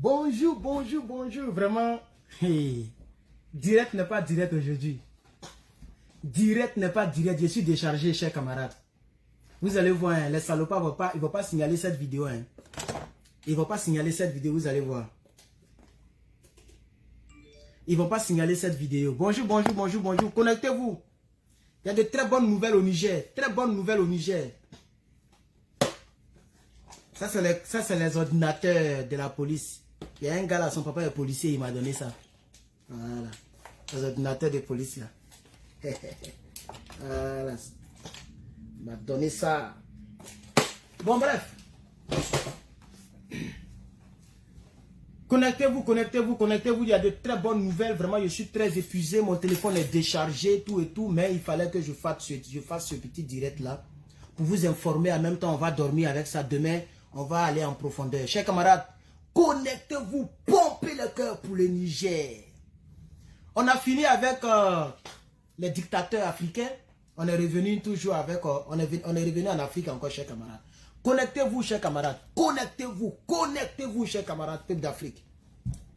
Bonjour, bonjour, bonjour. Vraiment, hey. Direct n'est pas direct aujourd'hui. Direct n'est pas direct. Je suis déchargé, chers camarades. Vous allez voir, hein, les salopards ne vont pas signaler cette vidéo. Hein. Ils ne vont pas signaler cette vidéo, vous allez voir. Ils ne vont pas signaler cette vidéo. Bonjour, bonjour, bonjour, bonjour. Connectez-vous. Il y a de très bonnes nouvelles au Niger. Très bonnes nouvelles au Niger. Ça, c'est les ordinateurs de la police. Il y a un gars là, son papa est policier, il m'a donné ça. Voilà. Les ordinateurs de police là. Voilà. Il m'a donné ça. Bon, bref. Connectez-vous, connectez-vous, connectez-vous. Il y a de très bonnes nouvelles. Vraiment, je suis très épuisé. Mon téléphone est déchargé, tout et tout. Mais il fallait que je fasse ce petit direct là. Pour vous informer. En même temps, on va dormir avec ça. Demain, on va aller en profondeur. Chers camarades, connectez-vous. Pompez le cœur pour le Niger. On a fini avec les dictateurs africains. On est revenu toujours avec... on est revenu en Afrique encore, chers camarades. Connectez-vous, chers camarades. Connectez-vous. Connectez-vous, chers camarades, peuple d'Afrique.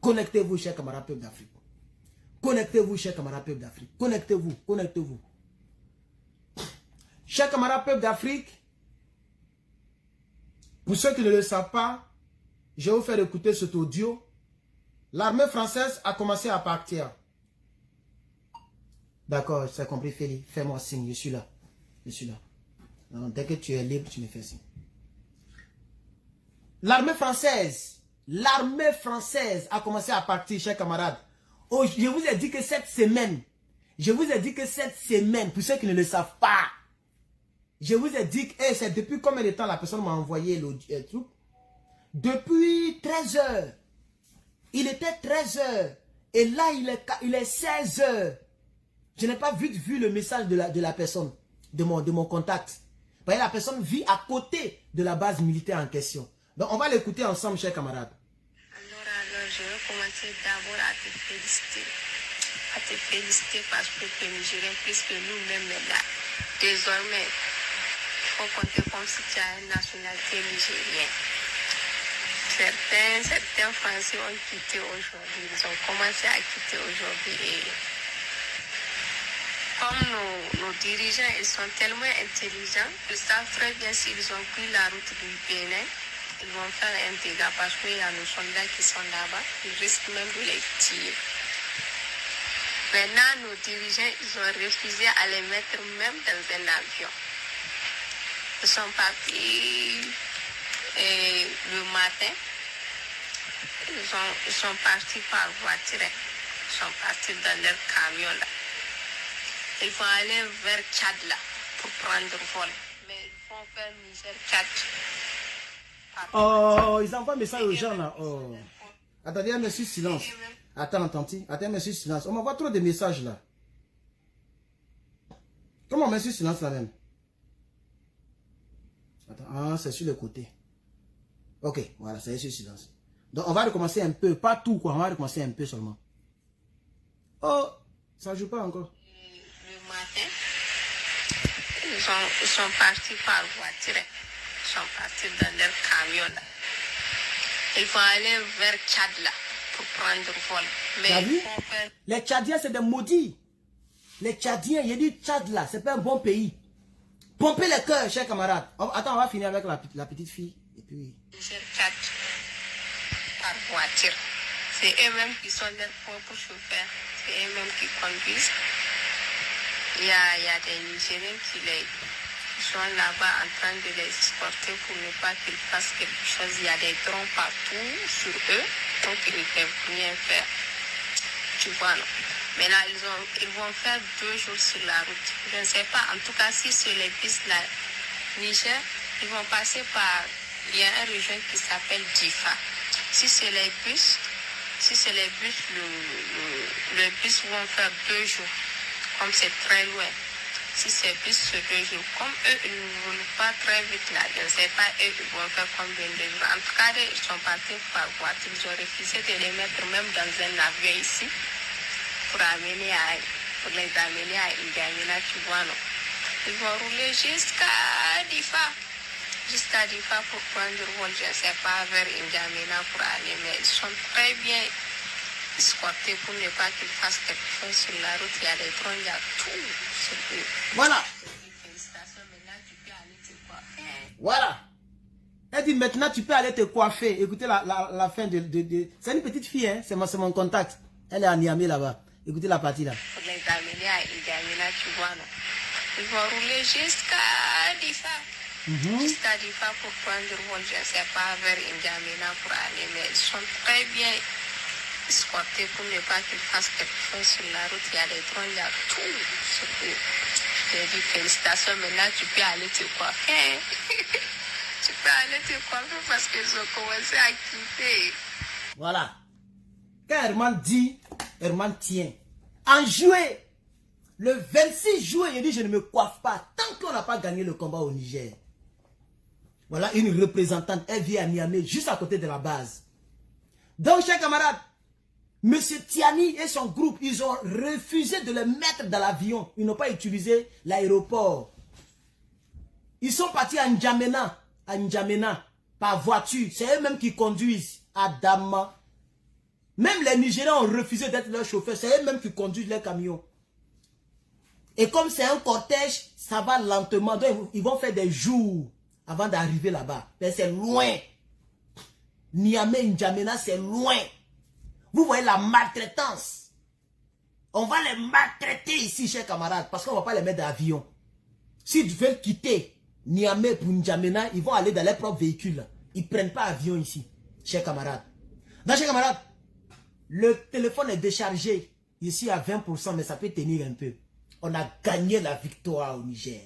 Connectez-vous, chers camarades, peuple d'Afrique. Connectez-vous, chers camarades, peuple d'Afrique. Connectez-vous. Connectez-vous. Chers camarades, peuple d'Afrique, pour ceux qui ne le savent pas, je vais vous faire écouter cet audio. L'armée française a commencé à partir. D'accord, c'est compris, Félix. Fais-moi signe, je suis là. Je suis là. Non, dès que tu es libre, tu me fais signe. L'armée française a commencé à partir, chers camarades. Oh, je vous ai dit que cette semaine, pour ceux qui ne le savent pas, je vous ai dit que c'est depuis combien de temps la personne m'a envoyé le truc? Depuis 13 heures. Il était 13 heures. Et là, il est 16 heures. Je n'ai pas vite vu le message de la personne, de mon contact. Parce que la personne vit à côté de la base militaire en question. Donc, on va l'écouter ensemble, chers camarades. Alors, je vais commencer d'abord à te féliciter. À te féliciter parce que tu es Nigérien plus que nous-mêmes là. Désormais, il faut compter comme si tu as une nationalité nigérienne. Certains Français ont quitté aujourd'hui. Ils ont commencé à quitter aujourd'hui. Et comme nos dirigeants, ils sont tellement intelligents, ils savent très bien s'ils ont pris la route du Bénin, ils vont faire un dégât parce qu'il y a nos soldats qui sont là-bas, ils risquent même de les tuer. Maintenant, nos dirigeants, ils ont refusé à les mettre même dans un avion. Ils sont partis le matin, ils sont partis par voiture, ils sont partis dans leur camion là. Ils vont aller vers Tchad là pour prendre vol. Mais ils vont faire Niger-Tchad. Oh, ils envoient un message aux gens là. Oh. Attendez, un monsieur silence. Attends, monsieur silence. On m'envoie trop de messages là. Comment monsieur silence là même? Attends, c'est sur le côté. Ok, voilà, c'est sur silence. Donc on va recommencer un peu, pas tout quoi, on va recommencer un peu seulement. Oh, ça joue pas encore. Le matin, ils sont partis par voiture. Ils sont partis dans leur camion là. Ils vont aller vers Tchad là pour prendre vol. Mais les Tchadiens c'est des maudits. Les Tchadiens, il y a du Tchad là, c'est pas un bon pays. Pompez le cœur, chers camarades. Attends, on va finir avec la petite fille. Et puis... Tchad par voiture. C'est eux-mêmes qui sont leurs propres chauffeurs. C'est eux-mêmes qui conduisent. Il y a des Nigériens qui sont là-bas en train de les escorter pour ne pas qu'ils fassent quelque chose. Il y a des drones partout sur eux, donc ils ne peuvent rien faire. Tu vois, non? Mais là, ils vont faire 2 jours sur la route. Je ne sais pas, en tout cas, si sur les pistes là, Niger, ils vont passer par... Il y a une région qui s'appelle Difa. Si c'est les bus, le bus vont faire 2 jours. Comme c'est très loin. Si c'est bus sur 2 jours, comme eux, ils ne roulent pas très vite là. Je ne sais pas, eux, ils vont faire combien de jours. En tout cas, ils sont partis par voiture. Ils ont refusé de les mettre même dans un avion ici pour les amener à N'Djamena, tu vois, non. Ils vont rouler jusqu'à Difa. jusqu'à Difa pour prendre le vol, je ne sais pas, vers N'Djamena pour aller, mais ils sont très bien escortés pour ne pas qu'ils fassent quelque chose sur la route. Il y a des drones, il y a tout sur eux. Voilà. Félicitations, maintenant tu peux aller te coiffer. Voilà. Elle dit maintenant tu peux aller te coiffer. Écoutez la fin de... C'est une petite fille, hein? C'est mon contact. Elle est à Niamey là-bas. Écoutez la partie là. Pour les amener à N'Djamena, tu vois, non? Ils vont rouler jusqu'à Difa. Jusqu'à Difa pour prendre le vol, je ne sais pas, vers N'Djamena pour aller, mais ils sont très bien escortés pour ne pas qu'ils fassent quelque chose sur la route. Il y a des drones, il y a tout sur eux. Je t'ai dit félicitations, maintenant tu peux aller te coiffer. Tu peux aller te coiffer parce qu'ils ont commencé à quitter. Voilà. Quand Herman dit, Herman tient. En juillet, le 26 juillet, il dit je ne me coiffe pas tant qu'on n'a pas gagné le combat au Niger. Voilà une représentante, elle vit à Niamey, juste à côté de la base. Donc, chers camarades, M. Tiani et son groupe, ils ont refusé de le mettre dans l'avion. Ils n'ont pas utilisé l'aéroport. Ils sont partis à N'Djamena, par voiture. C'est eux-mêmes qui conduisent à Dama. Même les Nigériens ont refusé d'être leurs chauffeurs. C'est eux-mêmes qui conduisent les camions. Et comme c'est un cortège, ça va lentement. Donc, ils vont faire des jours avant d'arriver là-bas. Mais c'est loin. Niamey, N'Djamena, c'est loin. Vous voyez la maltraitance. On va les maltraiter ici, chers camarades, parce qu'on ne va pas les mettre dans l'avion. S'ils veulent quitter Niamey pour N'Djamena, ils vont aller dans leurs propres véhicules. Ils ne prennent pas avion ici, chers camarades. Donc, chers camarades, le téléphone est déchargé ici à 20%, mais ça peut tenir un peu. On a gagné la victoire au Niger.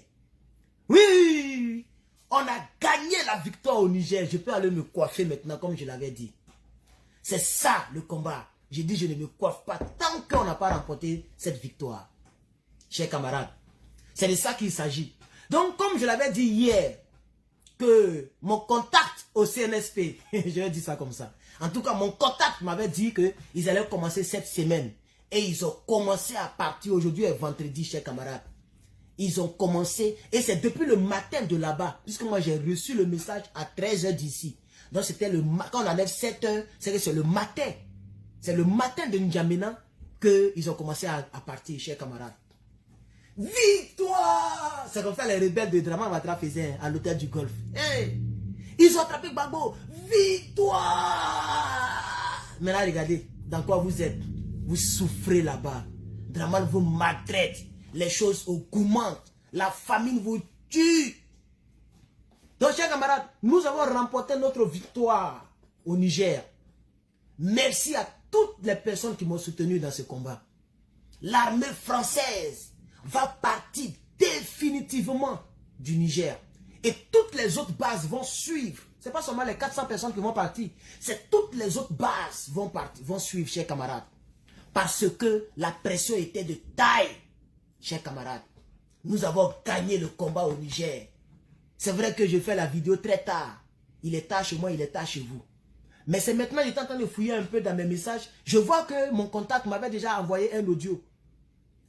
Oui, on a gagné la victoire au Niger. Je peux aller me coiffer maintenant, comme je l'avais dit. C'est ça le combat. J'ai dit je ne me coiffe pas tant qu'on n'a pas remporté cette victoire. Chers camarades, c'est de ça qu'il s'agit. Donc, comme je l'avais dit hier, que mon contact au CNSP, je vais dire ça comme ça. En tout cas, mon contact m'avait dit qu'ils allaient commencer cette semaine. Et ils ont commencé à partir, aujourd'hui est vendredi, chers camarades. Ils ont commencé, et c'est depuis le matin de là-bas, puisque moi j'ai reçu le message à 13 h d'ici. Donc c'était le matin, quand on enlève 7 h, c'est que c'est le matin. C'est le matin de N'Djamena qu'ils ont commencé à partir, chers camarades. Victoire! C'est comme ça les rebelles de Draman Ouattara faisaient à l'hôtel du Golfe. Hey! Ils ont attrapé Gbagbo. Victoire! Maintenant regardez, dans quoi vous êtes. Vous souffrez là-bas. Draman vous maltraite. Les choses augmentent. La famine vous tue. Donc, chers camarades, nous avons remporté notre victoire au Niger. Merci à toutes les personnes qui m'ont soutenu dans ce combat. L'armée française va partir définitivement du Niger. Et toutes les autres bases vont suivre. Ce n'est pas seulement les 400 personnes qui vont partir. C'est toutes les autres bases vont suivre, chers camarades. Parce que la pression était de taille, chers camarades. Nous avons gagné le combat au Niger. C'est vrai que je fais la vidéo très tard. Il est tard chez moi, il est tard chez vous. Mais c'est maintenant que j'étais en train de fouiller un peu dans mes messages. Je vois que mon contact m'avait déjà envoyé un audio.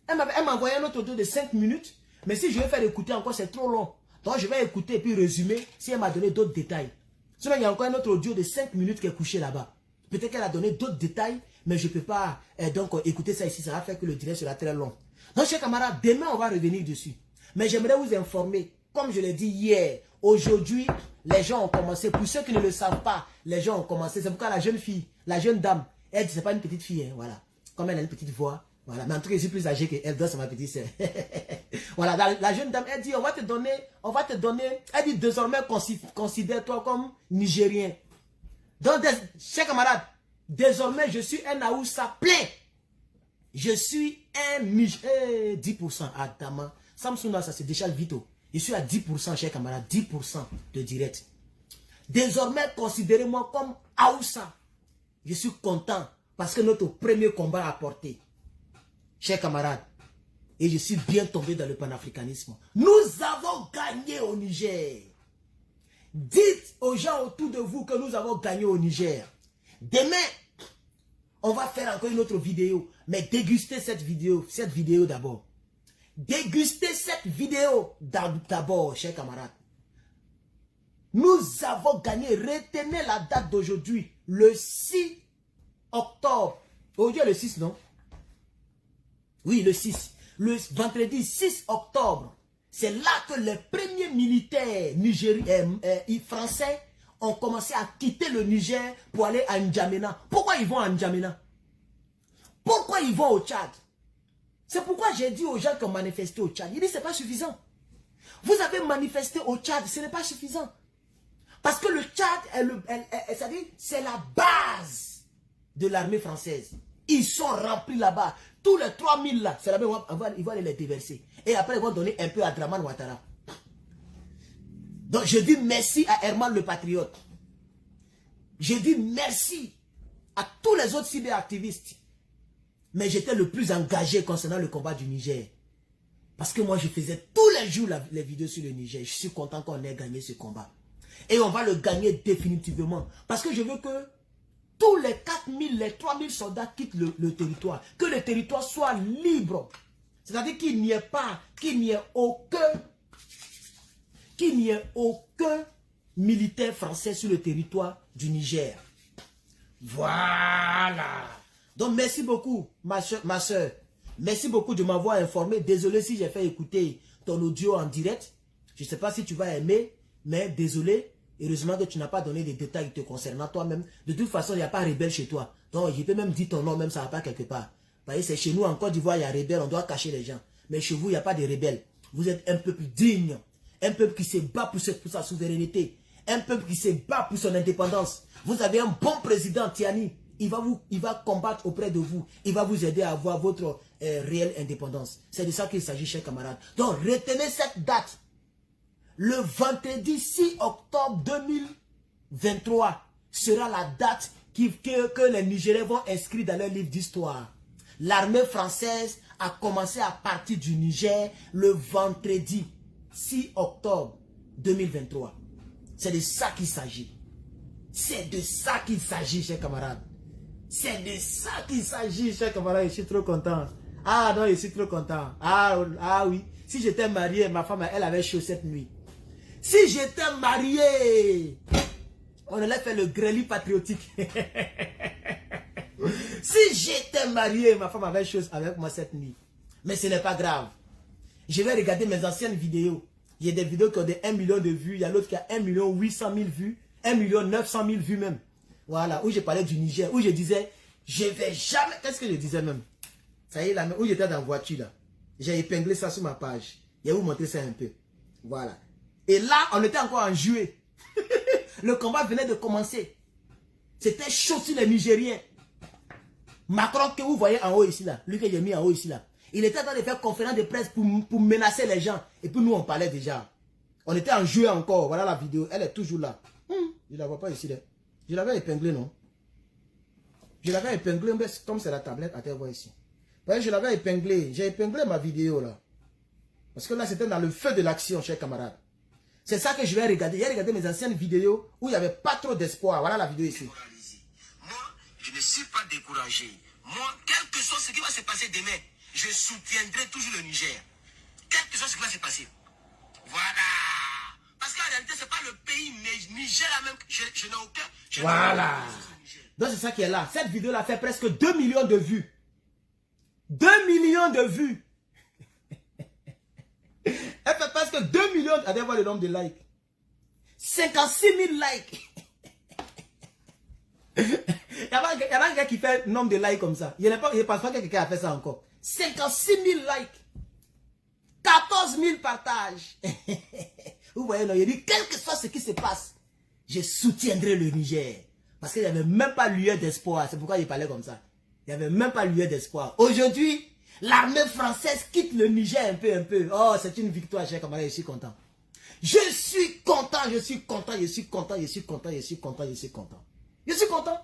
Elle m'a envoyé un autre audio de 5 minutes. Mais si je vais faire écouter encore, c'est trop long. Donc je vais écouter et puis résumer si elle m'a donné d'autres détails. Sinon, il y a encore un autre audio de 5 minutes qui est couché là-bas. Peut-être qu'elle a donné d'autres détails, mais je ne peux pas donc écouter ça ici. Ça va faire que le direct sera très long. Donc, chers camarades, demain, on va revenir dessus. Mais j'aimerais vous informer, comme je l'ai dit hier, aujourd'hui, les gens ont commencé. Pour ceux qui ne le savent pas, les gens ont commencé. C'est pourquoi la jeune fille, la jeune dame, elle, c'est pas une petite fille, hein, voilà. Comme elle a une petite voix, voilà. Mais en tout cas, je suis plus âgé qu'elle, donc c'est ma petite sœur. Voilà, la jeune dame, elle dit, on va te donner, elle dit, désormais, considère-toi comme Nigérien. Donc, chers camarades, désormais, je suis un Aoussa plein. Je suis un 10% à Dama. Samsung, ça se décharge vite. Je suis à 10%, chers camarades, 10% de direct. Désormais, considérez-moi comme Aoussa. Je suis content parce que notre premier combat a porté. Chers camarades, et je suis bien tombé dans le panafricanisme. Nous avons gagné au Niger. Dites aux gens autour de vous que nous avons gagné au Niger. Demain, on va faire encore une autre vidéo. Mais dégustez cette vidéo d'abord. Dégustez cette vidéo d'abord, chers camarades. Nous avons gagné. Retenez la date d'aujourd'hui. Le 6 octobre. Aujourd'hui est le 6, non? Oui, le 6. Le vendredi 6 octobre. C'est là que les premiers militaires nigériens, français ont commencé à quitter le Niger pour aller à N'Djamena. Pourquoi ils vont à N'Djamena? Pourquoi ils vont au Tchad? C'est pourquoi j'ai dit aux gens qui ont manifesté au Tchad. Ils disent que ce n'est pas suffisant. Vous avez manifesté au Tchad, ce n'est pas suffisant. Parce que le Tchad, c'est la base de l'armée française. Ils sont remplis là-bas. Tous les 3000 là, c'est là-bas, ils vont aller les déverser. Et après, ils vont donner un peu à Draman Ouattara. Donc, je dis merci à Herman le Patriote. Je dis merci à tous les autres cyberactivistes. Mais j'étais le plus engagé concernant le combat du Niger. Parce que moi, je faisais tous les jours les vidéos sur le Niger. Je suis content qu'on ait gagné ce combat. Et on va le gagner définitivement. Parce que je veux que tous les 4000, les 3000 soldats quittent le territoire. Que le territoire soit libre. C'est-à-dire qu'il n'y ait pas, qu'il n'y ait aucun militaire français sur le territoire du Niger. Voilà. Donc merci beaucoup, ma soeur. Merci beaucoup de m'avoir informé. Désolé si j'ai fait écouter ton audio en direct. Je ne sais pas si tu vas aimer, mais désolé. Heureusement que tu n'as pas donné des détails te concernant toi-même. De toute façon, il n'y a pas rebelle chez toi. Donc, je peux même dire ton nom, même ça ne va pas quelque part. Vous voyez, c'est chez nous, en Côte d'Ivoire, il y a rebelle, on doit cacher les gens. Mais chez vous, il n'y a pas de rebelles. Vous êtes un peuple digne. Un peuple qui se bat pour sa souveraineté. Un peuple qui se bat pour son indépendance. Vous avez un bon président, Tiani. Il va combattre auprès de vous. Il va vous aider à avoir votre réelle indépendance. C'est de ça qu'il s'agit, chers camarades. Donc, retenez cette date. Le vendredi 6 octobre 2023 sera la date que les Nigériens vont inscrire dans leur livre d'histoire. L'armée française a commencé à partir du Niger le vendredi 6 octobre 2023. C'est de ça qu'il s'agit. C'est de ça qu'il s'agit, chers camarades. C'est de ça qu'il s'agit, chers camarades. Je suis trop content. Ah non, je suis trop content. Ah oui. Si j'étais marié, ma femme, elle avait chaud cette nuit. Si j'étais marié, on allait faire le grêlis patriotique. Si j'étais marié, ma femme avait chose avec moi cette nuit. Mais ce n'est pas grave. Je vais regarder mes anciennes vidéos. Il y a des vidéos qui ont des 1 million de vues. Il y a l'autre qui a 1 800 000 vues. 1 900 000 vues même. Voilà, où je parlais du Niger. Où je disais, je vais jamais... Qu'est-ce que je disais même? Ça y est, là, où j'étais dans la voiture là. J'ai épinglé ça sur ma page. Je vais vous montrer ça un peu. Voilà. Et là, on était encore en juillet. Le combat venait de commencer. C'était chaud sur les Nigériens. Macron que vous voyez en haut ici là, lui que j'ai mis en haut ici là, il était en train de faire conférence de presse pour menacer les gens. Et puis nous on parlait déjà. On était en juillet encore, voilà la vidéo, elle est toujours là. Je ne la vois pas ici là. Je l'avais épinglé non? Je l'avais épinglé, mais comme c'est la tablette, attends voir ici. Voyez, je l'avais épinglé, j'ai épinglé ma vidéo là. Parce que là c'était dans le feu de l'action, chers camarades. C'est ça que je vais regarder. J'ai regardé mes anciennes vidéos où il n'y avait pas trop d'espoir. Voilà la vidéo ici. Moi, je ne suis pas découragé. Moi, quel que soit ce qui va se passer demain, je soutiendrai toujours le Niger. Quel que soit ce qui va se passer. Voilà. Parce qu'en réalité, ce n'est pas le pays Niger même. Je n'ai aucun... Voilà. Donc c'est ça qui est là. Cette vidéo-là fait presque 2 millions de vues. 2 millions de vues. Elle fait presque 2 millions. Allez voir le nombre de likes. 56 000 likes. Il y a un gars qui fait nombre de likes comme ça. Je ne pense pas que quelqu'un a fait ça encore. 56 000 likes. 14 000 partages. Vous voyez, non, il dit, quel que soit ce qui se passe, je soutiendrai le Niger. Parce qu'il n'y avait même pas lueur d'espoir. C'est pourquoi il parlait comme ça. Il n'y avait même pas lueur d'espoir. Aujourd'hui, l'armée française quitte le Niger un peu. Oh, c'est une victoire, chers camarades, je suis content. Je suis content, je suis content, je suis content, je suis content, je suis content, je suis content. Je suis content.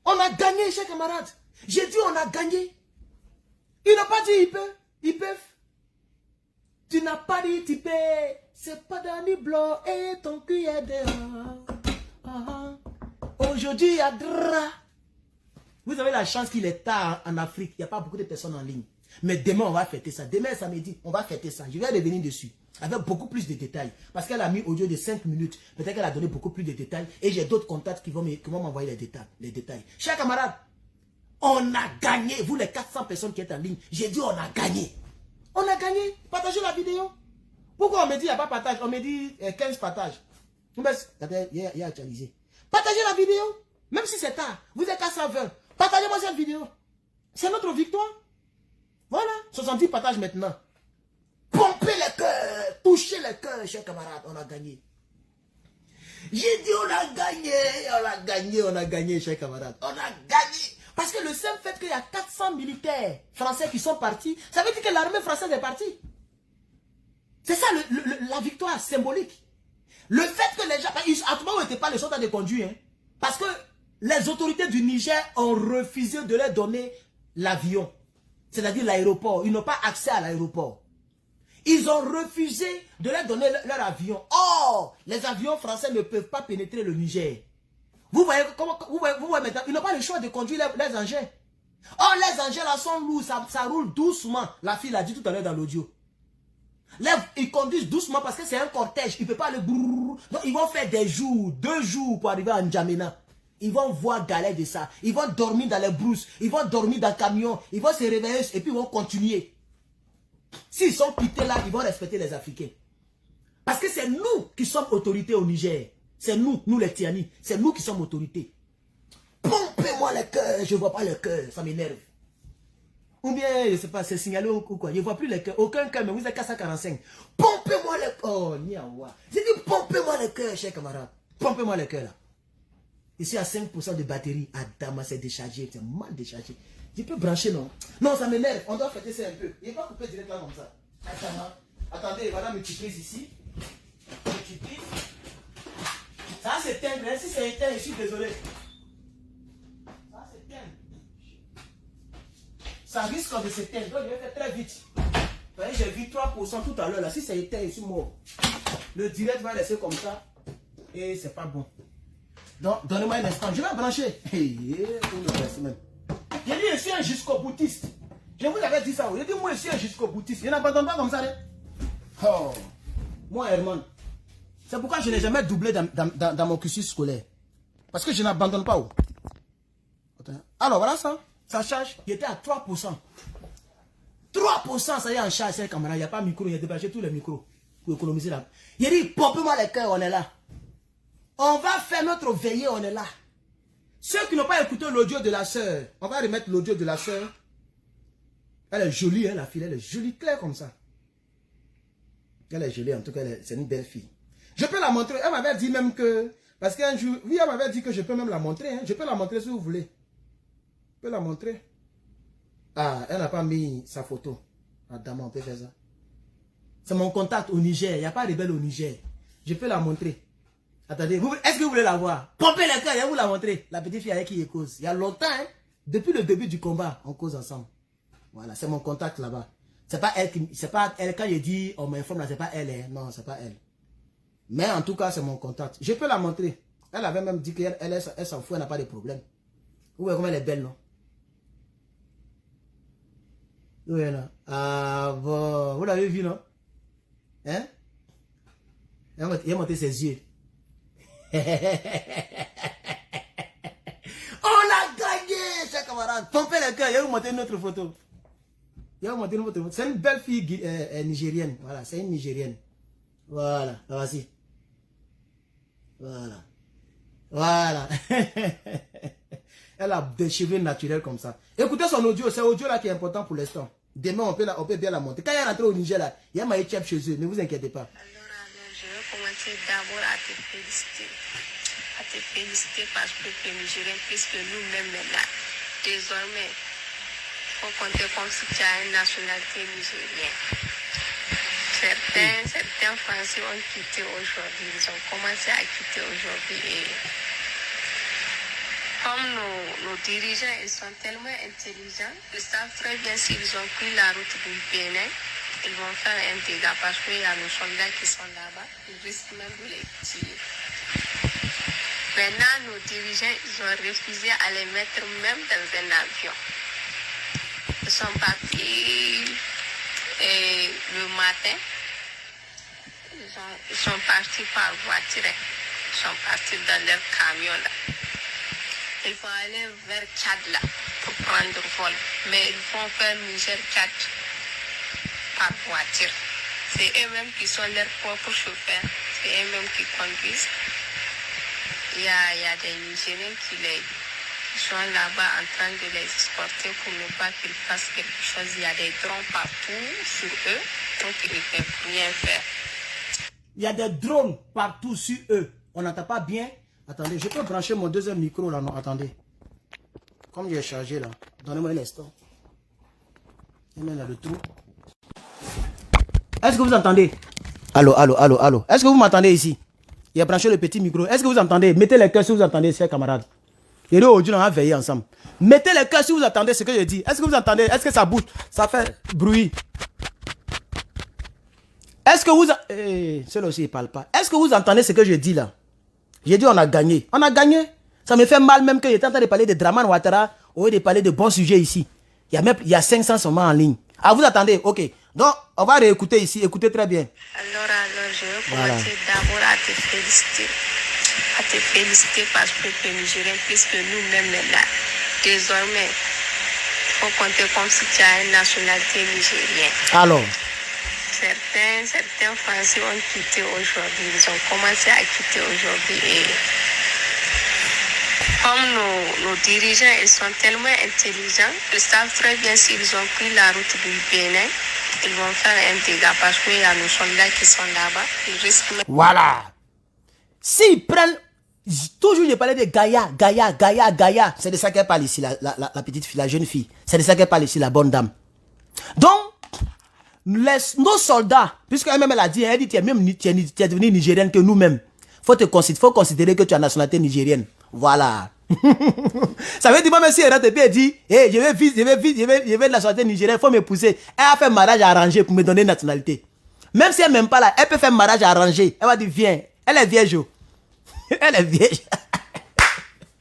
On a gagné, chers camarades. J'ai dit on a gagné. Il n'a pas dit ils peuvent. Tu n'as pas dit tu peux. C'est pas Danny Blanc et ton cul est dehors. Aujourd'hui, il y a Dra. Vous avez la chance qu'il est tard en Afrique. Il n'y a pas beaucoup de personnes en ligne. Mais demain, on va fêter ça. Demain, samedi, on va fêter ça. Je vais revenir dessus. avec beaucoup plus de détails. Parce qu'elle a mis audio de 5 minutes. Peut-être qu'elle a donné beaucoup plus de détails. Et j'ai d'autres contacts qui vont m'envoyer les détails. Chers camarades, on a gagné. Vous les 400 personnes qui êtes en ligne, j'ai dit on a gagné. On a gagné. Partagez la vidéo. Pourquoi on me dit il n'y a pas partage? On me dit 15 partages. Il y a actualisé. Partagez la vidéo. Même si c'est tard. Vous êtes à 120. Partagez-moi cette vidéo. C'est notre victoire. Voilà. 70 partages maintenant. Pompez les cœurs. Touchez les cœurs, chers camarades. On a gagné. J'ai dit on a gagné. On a gagné. On a gagné, chers camarades. On a gagné. Parce que le simple fait qu'il y a 400 militaires français qui sont partis, ça veut dire que l'armée française est partie. C'est ça la victoire symbolique. Le fait que les gens... À tout moment, ils n'étaient pas les soldats de conduire. Hein, parce que les autorités du Niger ont refusé de leur donner l'avion. C'est-à-dire l'aéroport. Ils n'ont pas accès à l'aéroport. Ils ont refusé de leur donner leur avion. Or, les avions français ne peuvent pas pénétrer le Niger. Vous voyez maintenant, ils n'ont pas le choix de conduire les engins. Or, les engins là sont lourds, ça roule doucement. La fille l'a dit tout à l'heure dans l'audio. Ils conduisent doucement parce que c'est un cortège. Ils ne peuvent pas aller brrr. Donc, ils vont faire des jours, 2 jours pour arriver à N'Djamena. Ils vont voir galet de ça. Ils vont dormir dans les brousses. Ils vont dormir dans le camion. Ils vont se réveiller et puis ils vont continuer. S'ils sont quittés là, ils vont respecter les Africains. Parce que c'est nous qui sommes autorités au Niger. C'est nous les Tiani. C'est nous qui sommes autorités. Pompez-moi le cœur. Je ne vois pas le cœur. Ça m'énerve. Ou bien, je ne sais pas, c'est signalé ou quoi. Je ne vois plus le cœur. Aucun cœur, mais vous êtes 445. Pompez-moi le cœur. Oh, niawa. J'ai dit pompez-moi le cœur, chers camarades. Pompez-moi le cœur là. Ici, à 5% de batterie. Adama, c'est déchargé. C'est mal déchargé. Je peux brancher, non? Non, ça m'énerve. On doit fêter ça un peu. Il n'est pas coupé direct là comme ça. Attendez, voilà multiprise ici. Multiprise. Ça va s'éteindre. Si c'est éteint, je suis désolé. Ça va s'éteindre. Ça risque de s'éteindre. Donc, je vais faire très vite. Vous voyez, j'ai vu 3% tout à l'heure. Si c'est éteint, je suis mort. Le direct va laisser comme ça. Et c'est pas bon. Donc, donnez-moi un instant. Je vais brancher. Même. J'ai dit, je suis un jusqu'au-boutiste. Je vous avais dit ça. J'ai dit, moi, je suis un jusqu'au-boutiste. Je n'abandonne pas comme ça. Oh. Moi, Herman. C'est pourquoi je n'ai jamais doublé dans mon cursus scolaire. Parce que je n'abandonne pas. Alors, voilà ça. Ça charge. Il était à 3%. 3%, ça y est en charge, c'est camarade. Il n'y a pas de micro. Il a débranché tous les micros. Pour économiser là. Il dit, pompez-moi les cœurs, on est là. On va faire notre veillée, on est là. Ceux qui n'ont pas écouté l'audio de la soeur, on va remettre l'audio de la soeur. Elle est jolie, hein, la fille, elle est jolie, claire comme ça. Elle est jolie, en tout cas, c'est une belle fille. Je peux la montrer, elle m'avait dit même que, parce qu'un jour, oui, elle m'avait dit que je peux même la montrer, hein. Je peux la montrer si vous voulez. Je peux la montrer. Ah, elle n'a pas mis sa photo. Ah, dame, on peut faire ça. C'est mon contact au Niger, il n'y a pas de rebelle au Niger. Je peux la montrer. Attendez, est-ce que vous voulez la voir? Pompez le cœur, je vais vous la montrer. La petite fille avec qui je cause. Il y a longtemps, hein, depuis le début du combat, on cause ensemble. Voilà, c'est mon contact là-bas. C'est pas elle qui, c'est pas elle, quand je dis on m'informe là, c'est pas elle, hein. Non, c'est pas elle. Mais en tout cas, c'est mon contact. Je peux la montrer. Elle avait même dit qu'elle elle s'en fout, elle n'a pas de problème. Vous voyez comment elle est belle, non? Oui, là. Ah bon, vous l'avez vu, non? Hein? Il a monté ses yeux. On a gagné, chers camarades. Pompez le cœur, je vais vous montrer une autre photo. C'est une belle fille nigérienne. Voilà, c'est une nigérienne. Voilà, voici. Voilà. Voilà. Elle a des cheveux naturels comme ça. Écoutez son audio, c'est l'audio là qui est important pour l'instant. Demain, on peut bien la monter. Quand elle est rentrée au Niger là, il y a ma chef chez eux, ne vous inquiétez pas. Je vais commencer d'abord à te féliciter. À te féliciter parce que tu es nigérien, puisque nous-mêmes là, désormais, il faut compter comme si tu as une nationalité nigérienne. Certains Français ont quitté aujourd'hui, ils ont commencé à quitter aujourd'hui. Et comme nos dirigeants, ils sont tellement intelligents, ils savent très bien s'ils ont pris la route du Bénin, ils vont faire un dégât parce qu'il y a nos soldats qui sont là-bas, ils risquent même de les tuer. Maintenant, nos dirigeants, ils ont refusé à les mettre même dans un avion. Ils sont partis le matin Ils sont partis par voiture. Ils sont partis dans leur camion là. Ils vont aller vers Tchad là pour prendre vol. Mais ils vont faire Niger-Tchad par voiture. C'est eux-mêmes qui sont leurs propres chauffeurs. C'est eux-mêmes qui conduisent. Il y a des Nigériens qui sont là-bas en train de les exporter pour ne pas qu'ils fassent quelque chose. Il y a des drones partout sur eux, donc ils ne peuvent rien faire. Il y a des drones partout sur eux. On n'entend pas bien. Attendez, je peux brancher mon deuxième micro là, non? Attendez. Comme j'ai chargé là, donnez-moi un instant. Il y a le trou. Est-ce que vous entendez? Allô, allô, allô, allô. Est-ce que vous m'entendez ici? Il a branché le petit micro. Est-ce que vous entendez? Mettez les cœurs si vous entendez, chers camarades. Et nous, aujourd'hui, on va veiller ensemble. Mettez les cœurs si vous entendez ce que je dis. Est-ce que vous entendez? Est-ce que ça bouge? Ça fait bruit. Est-ce que vous... celui-là aussi, il ne parle pas. Est-ce que vous entendez ce que je dis là? J'ai dit on a gagné. On a gagné. Ça me fait mal même que j'étais en train de parler de Draman Ouattara au lieu de parler de bons sujets ici. Il y a 500 seulement en ligne. Ah, vous attendez? Ok. Donc, on va réécouter ici. Écoutez très bien. Alors, je veux commencer d'abord à te féliciter. À te féliciter parce que tu es Nigérien, puisque nous-mêmes là, désormais, il faut compter comme si tu as une nationalité nigérienne. Alors. Certains Français ont quitté aujourd'hui. Ils ont commencé à quitter aujourd'hui. Et comme nos dirigeants, ils sont tellement intelligents, ils savent très bien s'ils ont pris la route du Bénin, ils vont faire un dégât parce qu'il y a nos soldats qui sont là-bas. Ils risquent même... Voilà. S'ils prennent... Toujours, je parlais de Gaïa. C'est de ça qu'elle parle ici, la petite fille, la jeune fille. C'est de ça qu'elle parle ici, la bonne dame. Donc, nos soldats, puisqu'elle-même elle a dit, tu es devenu nigérienne que nous-mêmes. Faut considérer que tu as la nationalité nigérienne. Voilà. Ça veut dire, même si elle rentre et puis elle dit, hey, je vais de la nationalité nigérienne, il faut m'épouser. Elle a fait un mariage arrangé pour me donner une nationalité. Même si elle m'aime pas là, elle peut faire un mariage arrangé. Elle va dire, viens. Elle est vierge. Elle est vierge.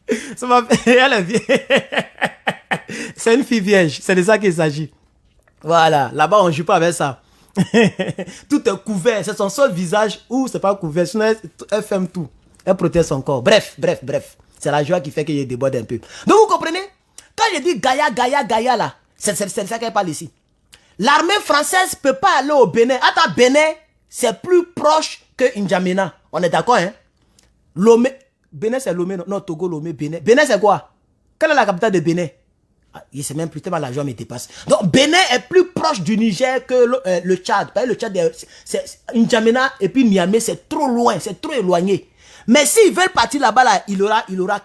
Elle est vierge. C'est une fille vierge. C'est de ça qu'il s'agit. Voilà, là-bas on ne joue pas avec ça. Tout est couvert, c'est son seul visage ou c'est pas couvert, sinon elle ferme tout. Elle protège son corps. Bref. C'est la joie qui fait que je déborde un peu. Donc vous comprenez? Quand je dis Gaïa là, c'est ça qu'elle parle ici. L'armée française ne peut pas aller au Bénin. Attends, Bénin, c'est plus proche que N'Djamena. On est d'accord, hein? Lomé. Bénin c'est Lomé, non, Togo, Lomé, Bénin. Bénin c'est quoi? Quelle est la capitale de Bénin? Il sait même plus tellement la joie me dépasse. Donc Bénin est plus proche du Niger que le Tchad. Le Tchad, c'est N'Djamena et puis Niamey, c'est trop loin, c'est trop éloigné. Mais s'ils veulent partir là-bas, là, il aura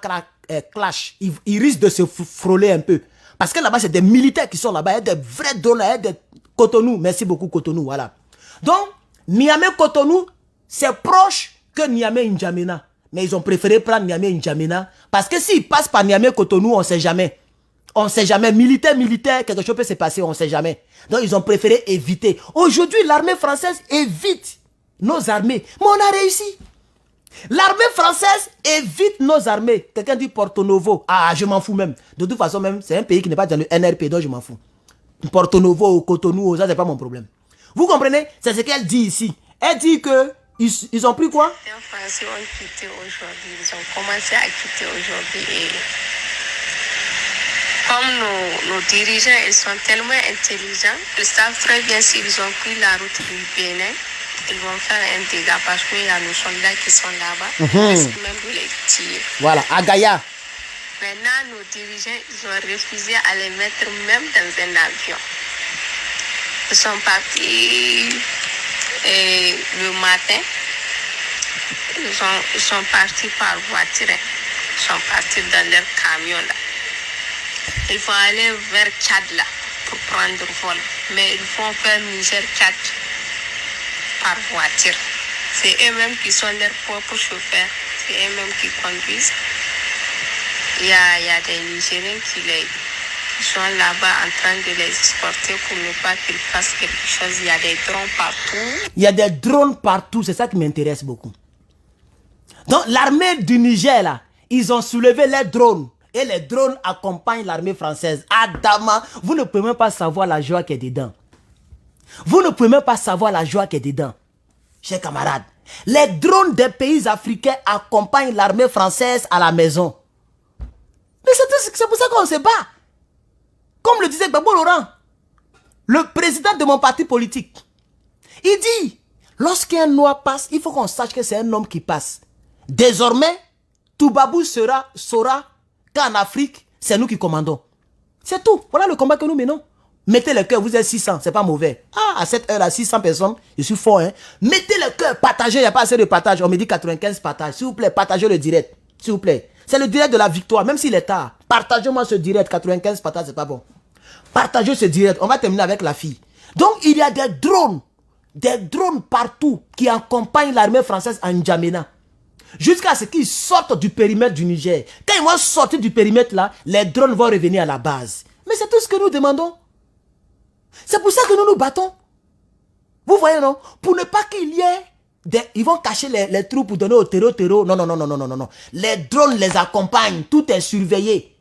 clash. Il risque de se frôler un peu. Parce que là-bas, c'est des militaires qui sont là-bas. Il y a des vrais donneurs, il y a des Cotonou. Merci beaucoup Cotonou, voilà. Donc, Niamey-Cotonou, c'est proche que Niamey-N'Djamena. Mais ils ont préféré prendre Niamey-N'Djamena. Parce que s'ils passent par Niamey-Cotonou, on ne sait jamais. On ne sait jamais. Militaire, quelque chose peut se passer, on ne sait jamais. Donc, ils ont préféré éviter. Aujourd'hui, l'armée française évite nos armées. Mais on a réussi. L'armée française évite nos armées. Quelqu'un dit Porto Novo. Ah, je m'en fous même. De toute façon, même, c'est un pays qui n'est pas dans le NRP, donc je m'en fous. Porto Novo, Cotonou, ça, c'est pas mon problème. Vous comprenez? C'est ce qu'elle dit ici. Elle dit que ils ont pris quoi? Les Français ont quitté aujourd'hui. Ils ont commencé à quitter aujourd'hui. Et comme nos dirigeants, ils sont tellement intelligents, ils savent très bien s'ils ont pris la route du Bénin, ils vont faire un dégât parce qu'il y a nos soldats qui sont là-bas. Ils risquent même de les tirer. Voilà, à Gaïa. Maintenant, nos dirigeants, ils ont refusé à les mettre même dans un avion. Ils sont partis le matin. Ils sont partis par voiture. Ils sont partis dans leur camion là. Ils vont aller vers Tchad là pour prendre vol. Mais ils vont faire Niger-Tchad par voiture. C'est eux-mêmes qui sont leurs propres chauffeurs. C'est eux-mêmes qui conduisent. Il y a des Nigériens qui sont là-bas en train de les exporter pour ne pas qu'ils fassent quelque chose. Il y a des drones partout. Il y a des drones partout, c'est ça qui m'intéresse beaucoup. Donc l'armée du Niger là, ils ont soulevé les drones. Et les drones accompagnent l'armée française. Adama, vous ne pouvez même pas savoir la joie qui est dedans. Vous ne pouvez même pas savoir la joie qui est dedans. chers camarades. Les drones des pays africains accompagnent l'armée française à la maison. Mais c'est pour ça qu'on se bat. Comme le disait Gbagbo Laurent, le président de mon parti politique, il dit, lorsqu'un noir passe, il faut qu'on sache que c'est un homme qui passe. Désormais, Toubabou saura qu'en Afrique, c'est nous qui commandons. C'est tout. Voilà le combat que nous menons. Mettez le cœur, vous êtes 600, c'est pas mauvais. Ah, à cette heure-là, 600 personnes, je suis fort, hein. Mettez le cœur, partagez, il n'y a pas assez de partage. On me dit 95 partages. S'il vous plaît, partagez le direct. S'il vous plaît. C'est le direct de la victoire, même s'il est tard. Partagez-moi ce direct, 95 partages, c'est pas bon. Partagez ce direct. On va terminer avec la fille. Donc, il y a des drones partout qui accompagnent l'armée française en N'Djamena. Jusqu'à ce qu'ils sortent du périmètre du Niger. Quand ils vont sortir du périmètre là, les drones vont revenir à la base. Mais c'est tout ce que nous demandons. C'est pour ça que nous nous battons. Vous voyez, non? Pour ne pas qu'il y ait ils vont cacher les troupes pour donner au terreau. Non. Les drones les accompagnent. Tout est surveillé.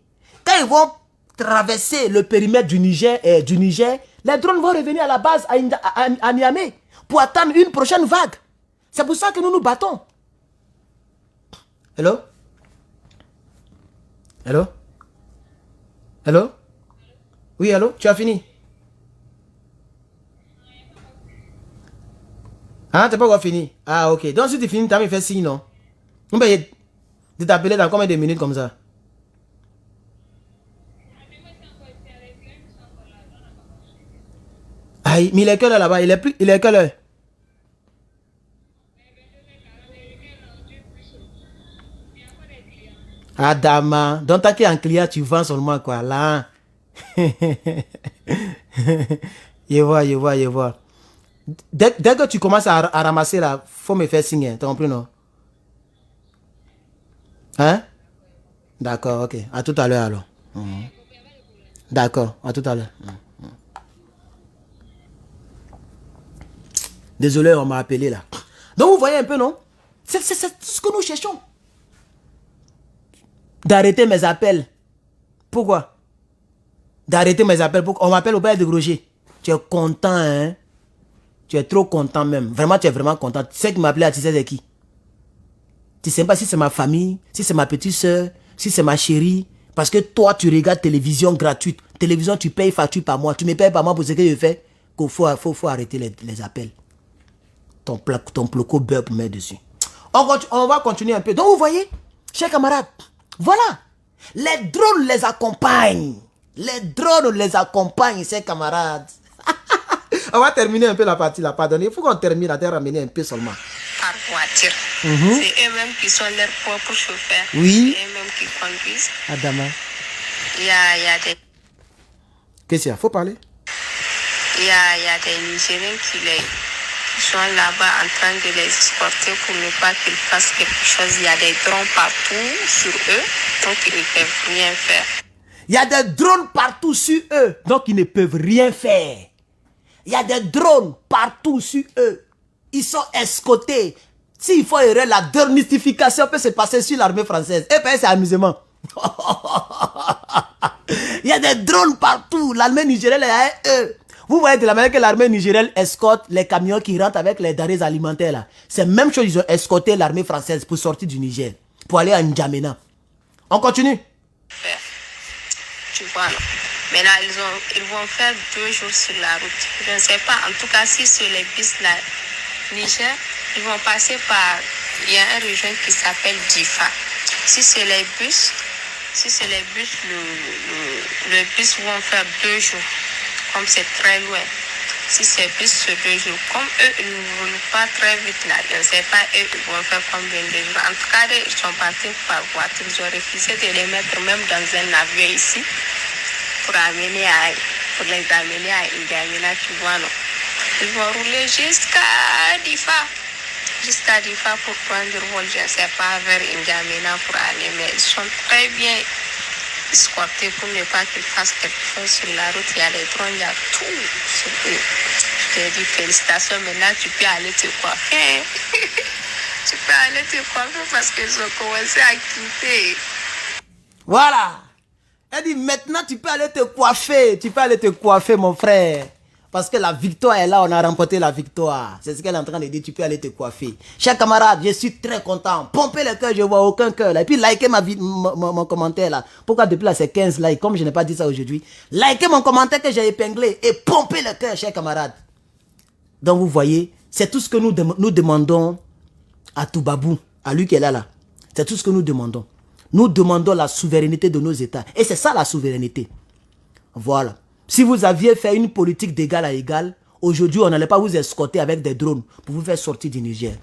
Quand ils vont traverser le périmètre du Niger, les drones vont revenir à la base à Niamey pour attendre une prochaine vague. C'est pour ça que nous nous battons. Hello? Hello? Hello? Oui, allô? Tu as fini? Ah, t'as pas encore fini? Ah, ok. Donc, si tu finis, t'as fait signe, non? On peut t'appeler dans combien de minutes comme ça? Aïe, mais il est quelle heure là-bas? Il est quelle heure? Ah, dama. Donc, t'as qu'un client, tu vends seulement quoi, là. Je vois. Dès que tu commences à ramasser là, faut me faire signe, t'as compris, non? Hein? D'accord, ok. À tout à l'heure alors. D'accord, à tout à l'heure. Désolé, on m'a appelé là. Donc vous voyez un peu, non? C'est ce que nous cherchons. D'arrêter mes appels. Pourquoi? D'arrêter mes appels. On m'appelle au père de Groger. Tu es content, hein? Tu es trop content même. Vraiment, tu es vraiment content. Tu sais qui m'a appelé à, tu sais c'est qui? Tu sais pas si c'est ma famille, si c'est ma petite soeur, si c'est ma chérie. Parce que toi, tu regardes télévision gratuite. Télévision, tu payes facture par mois. Tu me payes par mois pour ce que je fais. Qu'il faut arrêter les appels. Ton ploco beurre pour mettre dessus. On va continuer un peu. Donc, vous voyez, chers camarades, voilà. Les drones les accompagnent. Les drones les accompagnent, chers camarades. On va terminer un peu la partie là. Pardonnez, il faut qu'on termine à ramener un peu seulement. Par voiture. C'est eux-mêmes qui sont leurs propres chauffeurs. Oui. C'est eux-mêmes qui conduisent. Adama. Il y a des... Qu'est-ce qu'il y a? Faut parler. Il y a des Nigériens qui sont là-bas en train de les escorter pour ne pas qu'ils fassent quelque chose. Il y a des drones partout sur eux, donc ils ne peuvent rien faire. Il y a des drones partout sur eux, donc ils ne peuvent rien faire. Il y a des drones partout sur eux. Ils sont escortés. S'il faut errer, la démystification peut se passer sur l'armée française. Et puis c'est amusement. Il y a des drones partout. L'armée nigérienne est eux. Vous voyez de la manière que l'armée nigérienne escorte les camions qui rentrent avec les denrées alimentaires là. C'est la même chose, ils ont escorté l'armée française pour sortir du Niger. Pour aller à N'Djamena. On continue. Tu vois, non? Maintenant, ils vont faire 2 jours sur la route. Je ne sais pas, en tout cas, si sur les bus là, Niger, ils vont passer par... Il y a une région qui s'appelle Difa. Si c'est les bus, le bus vont faire 2 jours. Comme c'est très loin. Si c'est bus sur 2 jours, comme eux, ils ne roulent pas très vite là. Je ne sais pas, eux, ils vont faire combien de jours. En tout cas, ils sont partis par voiture. Ils ont refusé de les mettre même dans un avion ici. Pour les amener à N'Djamena, tu vois, non. Ils vont rouler jusqu'à Difa. Jusqu'à Difa pour prendre le vol, je ne sais pas, vers N'Djamena pour aller. Mais ils sont très bien escortés pour ne pas qu'ils fassent quelque chose sur la route. Il y a les drones, il y a tout sur eux. Je te dis félicitations, maintenant tu peux aller te coiffer. Tu peux aller te coiffer parce qu'ils ont commencé à quitter. Voilà. Elle dit maintenant tu peux aller te coiffer. Tu peux aller te coiffer mon frère. Parce que la victoire est là, on a remporté la victoire. C'est ce qu'elle est en train de dire, tu peux aller te coiffer. Chers camarades, je suis très content. Pompez le cœur, je vois aucun cœur là. Et puis likez mon commentaire là. Pourquoi depuis là c'est 15 likes, comme je n'ai pas dit ça aujourd'hui. Likez mon commentaire que j'ai épinglé et pompez le cœur, chers camarades. Donc vous voyez, c'est tout ce que nous demandons à Toubabou, à lui qui est là. C'est tout ce que nous demandons. Nous demandons la souveraineté de nos États. Et c'est ça la souveraineté. Voilà. Si vous aviez fait une politique d'égal à égal, aujourd'hui on n'allait pas vous escorter avec des drones pour vous faire sortir du Niger.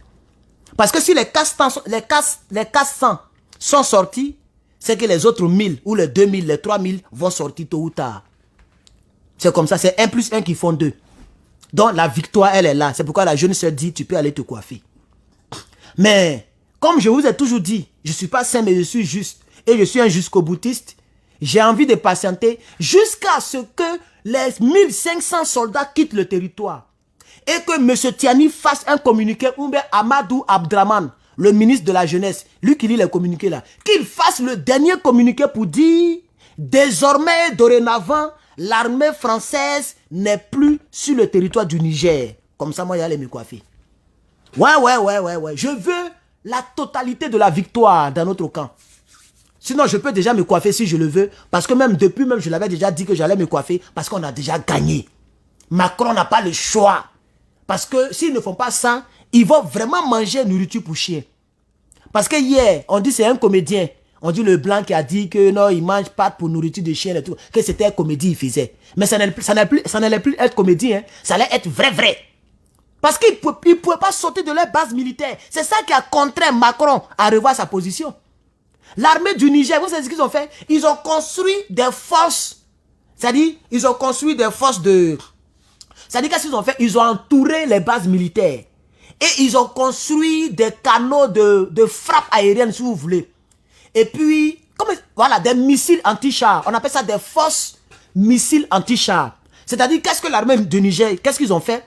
Parce que si les 400 sont sortis, c'est que les autres 1000 ou les 2000, les 3000 vont sortir tôt ou tard. C'est comme ça, c'est 1 plus 1 qui font 2. Donc la victoire, elle est là. C'est pourquoi la jeune sœur dit, tu peux aller te coiffer. Mais, comme je vous ai toujours dit, je ne suis pas saint, mais je suis juste. Et je suis un jusqu'au-boutiste. J'ai envie de patienter jusqu'à ce que les 1500 soldats quittent le territoire. Et que M. Tiani fasse un communiqué, ou bien Amadou Abdraman, le ministre de la Jeunesse, lui qui lit les communiqués là, qu'il fasse le dernier communiqué pour dire, désormais, dorénavant, l'armée française n'est plus sur le territoire du Niger. Comme ça, moi, j'allais me coiffer. Ouais. Je veux la totalité de la victoire dans notre camp. Sinon, je peux déjà me coiffer si je le veux. Parce que même depuis, je l'avais déjà dit que j'allais me coiffer. Parce qu'on a déjà gagné. Macron n'a pas le choix. Parce que s'ils ne font pas ça, ils vont vraiment manger nourriture pour chien. Parce que hier, on dit c'est un comédien. On dit le blanc qui a dit que non, il mange pas pour nourriture de chien et tout. Que c'était une comédie, il faisait. Mais ça n'allait plus être comédie. Hein. Ça allait être vrai. Parce qu'ils ne pouvaient pas sortir de leur base militaire. C'est ça qui a contraint Macron à revoir sa position. L'armée du Niger, vous savez ce qu'ils ont fait? Ils ont construit des forces. C'est-à-dire, ils ont construit des forces de... C'est-à-dire, qu'est-ce qu'ils ont fait? Ils ont entouré les bases militaires. Et ils ont construit des canaux de frappe aérienne, si vous voulez. Et puis, voilà, des missiles anti-chars. On appelle ça des forces missiles anti-chars. C'est-à-dire, qu'est-ce que l'armée du Niger, qu'est-ce qu'ils ont fait?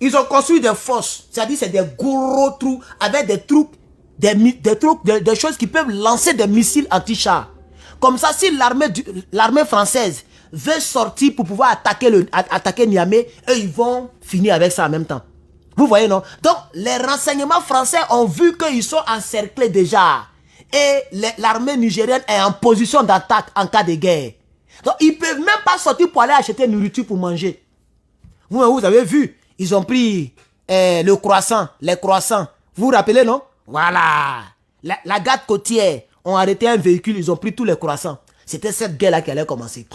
Ils ont construit des forces. C'est-à-dire, c'est des gros trous avec des troupes. Des choses qui peuvent lancer des missiles anti-chars. Comme ça, si l'armée française veut sortir pour pouvoir attaquer Niamey, eux, ils vont finir avec ça en même temps. Vous voyez, non? Donc, les renseignements français ont vu qu'ils sont encerclés déjà. Et l'armée nigérienne est en position d'attaque en cas de guerre. Donc, ils ne peuvent même pas sortir pour aller acheter nourriture pour manger. Vous avez vu, ils ont pris le croissant, les croissants. Vous vous rappelez, non? Voilà. La garde côtière ont arrêté un véhicule, ils ont pris tous les croissants. C'était cette guerre-là qui allait commencer.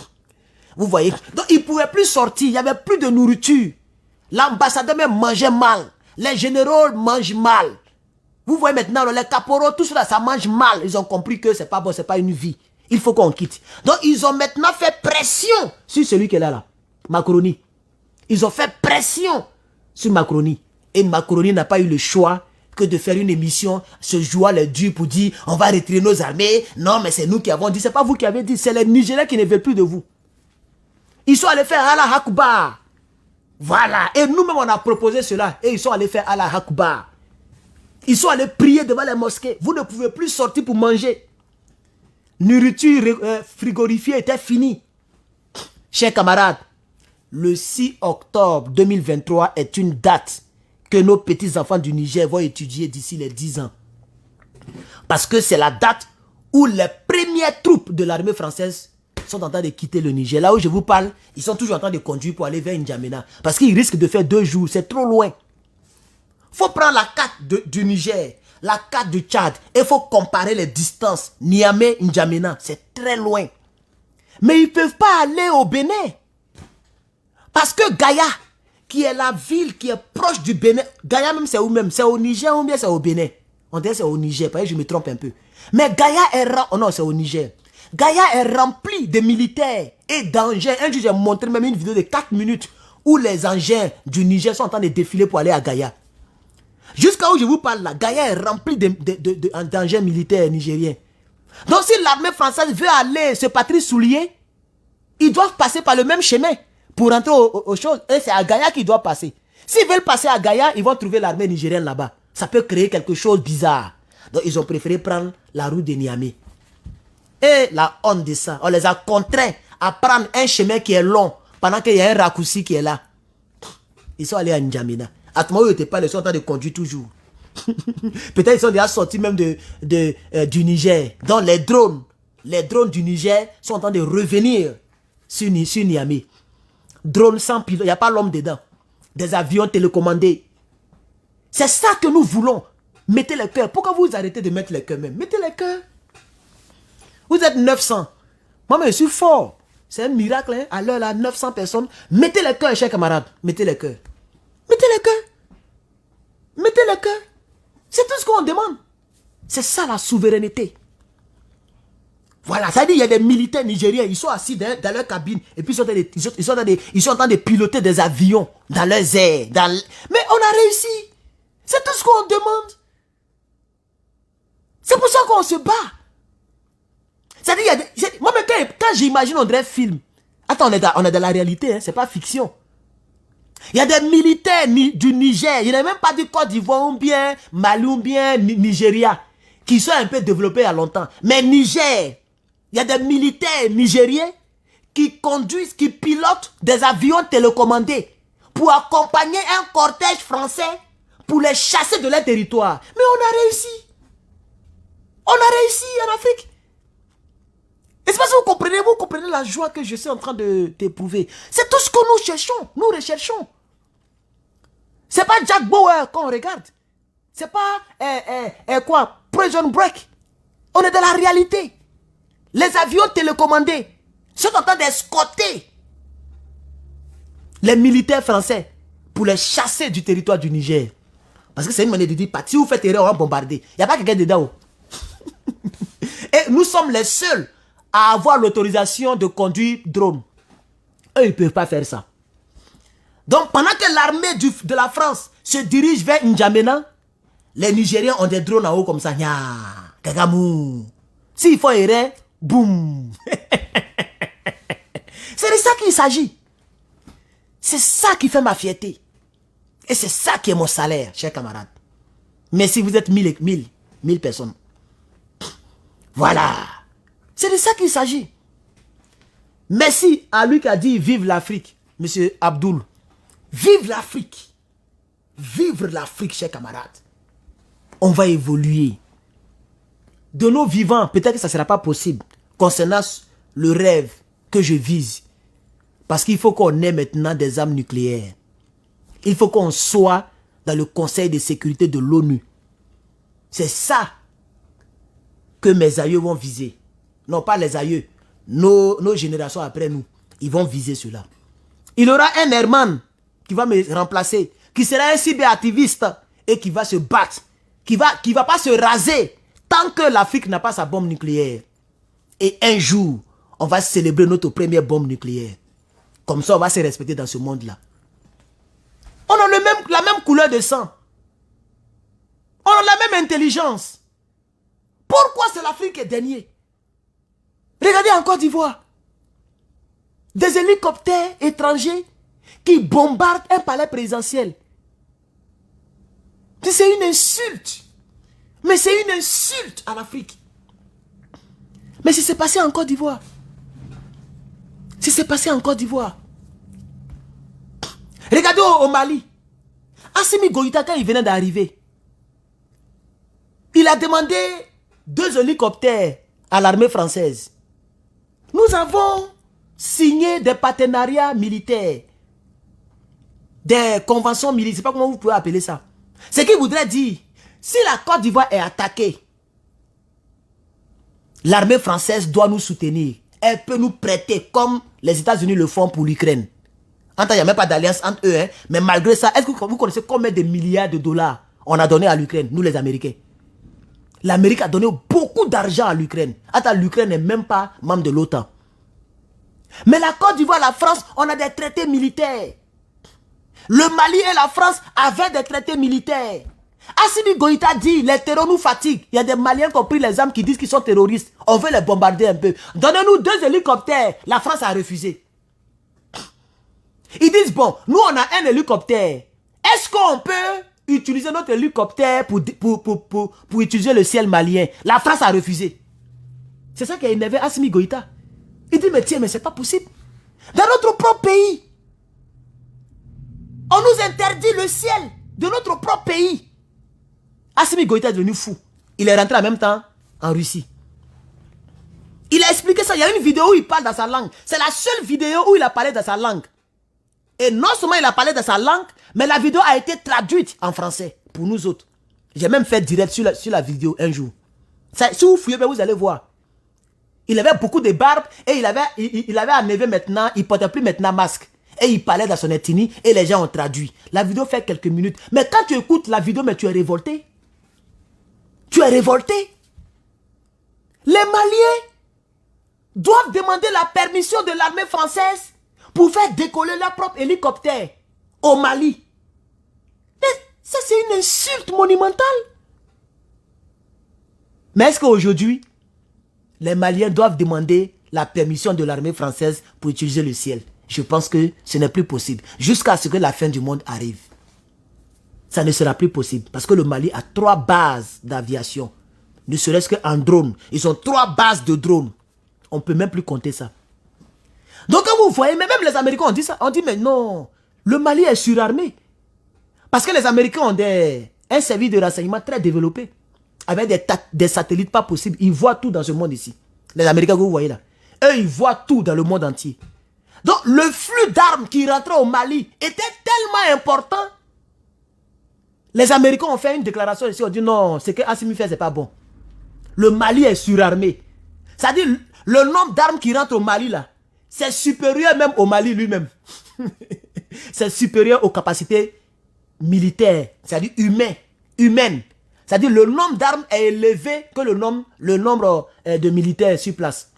Vous voyez? Donc, ils ne pouvaient plus sortir, il n'y avait plus de nourriture. L'ambassadeur même mangeait mal. Les généraux mangent mal. Vous voyez maintenant, les caporaux, tout cela, ça mange mal. Ils ont compris que c'est pas bon, c'est pas une vie. Il faut qu'on quitte. Donc, ils ont maintenant fait pression sur celui qui est là. Macroni. Ils ont fait pression sur Macroni. Et Macroni n'a pas eu le choix que de faire une émission ce jour les durs pour dire on va retirer nos armées. Non, mais c'est nous qui avons dit. C'est pas vous qui avez dit. C'est les Nigériens qui ne veulent plus de vous. Ils sont allés faire Allah Akbar. Voilà. Et nous-mêmes, on a proposé cela. Et ils sont allés faire Allah Akbar. Ils sont allés prier devant les mosquées. Vous ne pouvez plus sortir pour manger. Nourriture frigorifiée était finie. Chers camarades, le 6 octobre 2023 est une date que nos petits-enfants du Niger vont étudier d'ici les 10 ans. Parce que c'est la date où les premières troupes de l'armée française sont en train de quitter le Niger. Là où je vous parle, ils sont toujours en train de conduire pour aller vers N'Djamena. Parce qu'ils risquent de faire 2 jours, c'est trop loin. Il faut prendre la carte du Niger, la carte du Tchad, et il faut comparer les distances. Niamey, N'Djamena, c'est très loin. Mais ils ne peuvent pas aller au Bénin. Parce que Gaïa, qui est la ville qui est proche du Bénin, Gaïa même c'est où même? C'est au Niger ou bien c'est au Bénin? On dirait c'est au Niger, parce que je me trompe un peu. Mais Gaïa est oh non, c'est au Niger. Gaïa est rempli de militaires et d'engins. Un jour, j'ai montré même une vidéo de 4 minutes où les engins du Niger sont en train de défiler pour aller à Gaïa. Jusqu'à où je vous parle là, Gaïa est rempli d'engins militaires nigériens. Donc si l'armée française veut aller se patrie soulier, ils doivent passer par le même chemin pour rentrer aux choses. Et c'est à Gaïa qu'ils doivent passer. S'ils veulent passer à Gaïa, ils vont trouver l'armée nigérienne là-bas. Ça peut créer quelque chose de bizarre. Donc ils ont préféré prendre la route de Niamey. Et la honte de ça, on les a contraints à prendre un chemin qui est long pendant qu'il y a un raccourci qui est là. Ils sont allés à N'Djamena. À ce moment où ils n'étaient pas, ils sont en train de conduire toujours. Peut-être ils sont déjà sortis même du Niger. Donc les drones du Niger sont en train de revenir sur Niamey. Drones sans pilote, il n'y a pas l'homme dedans. Des avions télécommandés. C'est ça que nous voulons. Mettez le cœur. Pourquoi vous arrêtez de mettre le cœur même? Mettez le cœur. Vous êtes 900. Moi, je suis fort. C'est un miracle, hein? À l'heure là, 900 personnes. Mettez le cœur, chers camarades. Mettez le cœur. Mettez le cœur. Mettez le cœur. C'est tout ce qu'on demande. C'est ça la souveraineté. Voilà, ça dit il y a des militaires nigériens, ils sont assis dans leur cabine et puis ils sont en train de piloter des avions dans leurs airs. Mais on a réussi. C'est tout ce qu'on demande. C'est pour ça qu'on se bat. Ça dit, moi, quand j'imagine on dirait un film. Attends, on est dans la réalité, hein, c'est pas fiction. Il y a des militaires du Niger, il n'y a même pas du Côte d'Ivoire ou bien Mali ou bien Nigeria, qui sont un peu développés il y a longtemps. Mais Niger, il y a des militaires nigériens qui conduisent, qui pilotent des avions télécommandés pour accompagner un cortège français pour les chasser de leur territoire. Mais on a réussi. On a réussi en Afrique. Est-ce que vous comprenez la joie que je suis en train d'éprouver. C'est tout ce que nous cherchons, nous recherchons. C'est pas Jack Bauer qu'on regarde. C'est pas quoi, Prison Break. On est dans la réalité. Les avions télécommandés sont en train d'escorter les militaires français pour les chasser du territoire du Niger. Parce que c'est une manière de dire, si vous faites erreur, on va bombarder. Il n'y a pas quelqu'un dedans. Et nous sommes les seuls à avoir l'autorisation de conduire drone. Eux, ils ne peuvent pas faire ça. Donc, pendant que l'armée de la France se dirige vers N'Djamena, les Nigériens ont des drones en haut comme ça. Kagamou. S'ils font erreur, boum. C'est de ça qu'il s'agit. C'est ça qui fait ma fierté. Et c'est ça qui est mon salaire, chers camarades. Mais si vous êtes 1000 personnes, voilà. C'est de ça qu'il s'agit. Merci à lui qui a dit vive l'Afrique, monsieur Abdoul. Vive l'Afrique. Vivre l'Afrique, chers camarades. On va évoluer. De nos vivants, peut-être que ça ne sera pas possible concernant le rêve que je vise. Parce qu'il faut qu'on ait maintenant des armes nucléaires. Il faut qu'on soit dans le Conseil de sécurité de l'ONU. C'est ça que mes aïeux vont viser. Non, pas les aïeux. Nos générations après nous, ils vont viser cela. Il y aura un Herman qui va me remplacer, qui sera un cyberactiviste et qui va se battre, qui va pas se raser tant que l'Afrique n'a pas sa bombe nucléaire. Et un jour, on va célébrer notre première bombe nucléaire. Comme ça, on va se respecter dans ce monde-là. On a la même couleur de sang. On a la même intelligence. Pourquoi c'est l'Afrique qui est dernier? Regardez en Côte d'Ivoire. Des hélicoptères étrangers qui bombardent un palais présidentiel. C'est une insulte. Mais c'est une insulte à l'Afrique. Mais si c'est passé en Côte d'Ivoire. Si c'est passé en Côte d'Ivoire. Regardez au Mali. Assimi Goïta, quand il venait d'arriver, il a demandé 2 hélicoptères à l'armée française. Nous avons signé des partenariats militaires, des conventions militaires, je ne sais pas comment vous pouvez appeler ça. Ce qui voudrait dire, si la Côte d'Ivoire est attaquée, l'armée française doit nous soutenir. Elle peut nous prêter comme les États-Unis le font pour l'Ukraine. En tant il n'y a même pas d'alliance entre eux, hein, mais malgré ça, est-ce que vous connaissez combien de milliards de dollars on a donné à l'Ukraine, nous les Américains? L'Amérique a donné beaucoup d'argent à l'Ukraine. Attends, l'Ukraine n'est même pas membre de l'OTAN. Mais la Côte d'Ivoire, la France, on a des traités militaires. Le Mali et la France avaient des traités militaires. Assimi Goïta dit, les terroristes nous fatiguent. Il y a des Maliens qui ont pris les armes qui disent qu'ils sont terroristes. On veut les bombarder un peu. Donnez-nous 2 hélicoptères. La France a refusé. Ils disent, bon, nous on a un hélicoptère. Est-ce qu'on peut utiliser notre hélicoptère pour utiliser le ciel malien? La France a refusé. C'est ça qui a énervé Assimi Goïta. Il dit, mais tiens, mais c'est pas possible. Dans notre propre pays, On nous interdit le ciel de notre propre pays. Assimi Goïta est devenu fou. Il est rentré en même temps en Russie. Il a expliqué ça. Il y a une vidéo où il parle dans sa langue. C'est la seule vidéo où il a parlé dans sa langue. Et non seulement il a parlé dans sa langue, mais la vidéo a été traduite en français pour nous autres. J'ai même fait direct sur la vidéo un jour. Ça, si vous fouillez, vous allez voir. Il avait beaucoup de barbe et il avait enlevé maintenant, il ne portait plus maintenant masque. Et il parlait dans son ethnie et les gens ont traduit. La vidéo fait quelques minutes. Mais quand tu écoutes la vidéo, mais tu es révolté. Tu es révolté. Les Maliens doivent demander la permission de l'armée française pour faire décoller leur propre hélicoptère au Mali. Mais ça, c'est une insulte monumentale. Mais est-ce qu'aujourd'hui, les Maliens doivent demander la permission de l'armée française pour utiliser le ciel? Je pense que ce n'est plus possible. Jusqu'à ce que la fin du monde arrive. Ça ne sera plus possible. Parce que le Mali a 3 bases d'aviation. Ne serait-ce qu'en drone. Ils ont 3 bases de drones. On ne peut même plus compter ça. Donc quand vous voyez, même les Américains ont dit ça. On dit mais non, le Mali est surarmé. Parce que les Américains ont un service de renseignement très développé. Avec des satellites pas possibles. Ils voient tout dans ce monde ici. Les Américains que vous voyez là. Eux, ils voient tout dans le monde entier. Donc le flux d'armes qui rentrait au Mali était tellement important. Les Américains ont fait une déclaration ici. On dit non, ce que Assimi fait, c'est pas bon. Le Mali est surarmé. C'est-à-dire, le nombre d'armes qui rentrent au Mali là, c'est supérieur même au Mali lui-même. C'est supérieur aux capacités militaires, c'est-à-dire humaines. C'est-à-dire le nombre d'armes est élevé que le nombre de militaires sur place.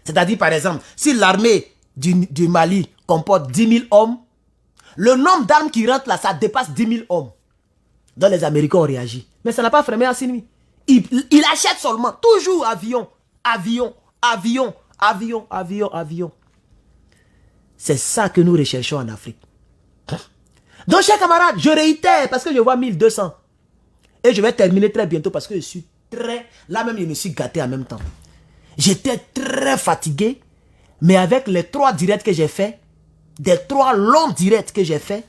C'est-à-dire par exemple, si l'armée du Mali comporte 10 000 hommes, le nombre d'armes qui rentrent là, ça dépasse 10 000 hommes. Donc les Américains ont réagi. Mais ça n'a pas freiné Assimi. Il achète seulement, toujours avion. C'est ça que nous recherchons en Afrique. Donc, chers camarades, je réitère parce que je vois 1200. Et je vais terminer très bientôt parce que je suis très... Là même, je me suis gâté en même temps. J'étais très fatigué, mais avec les 3 directs que j'ai fait, des 3 longs directs que j'ai fait,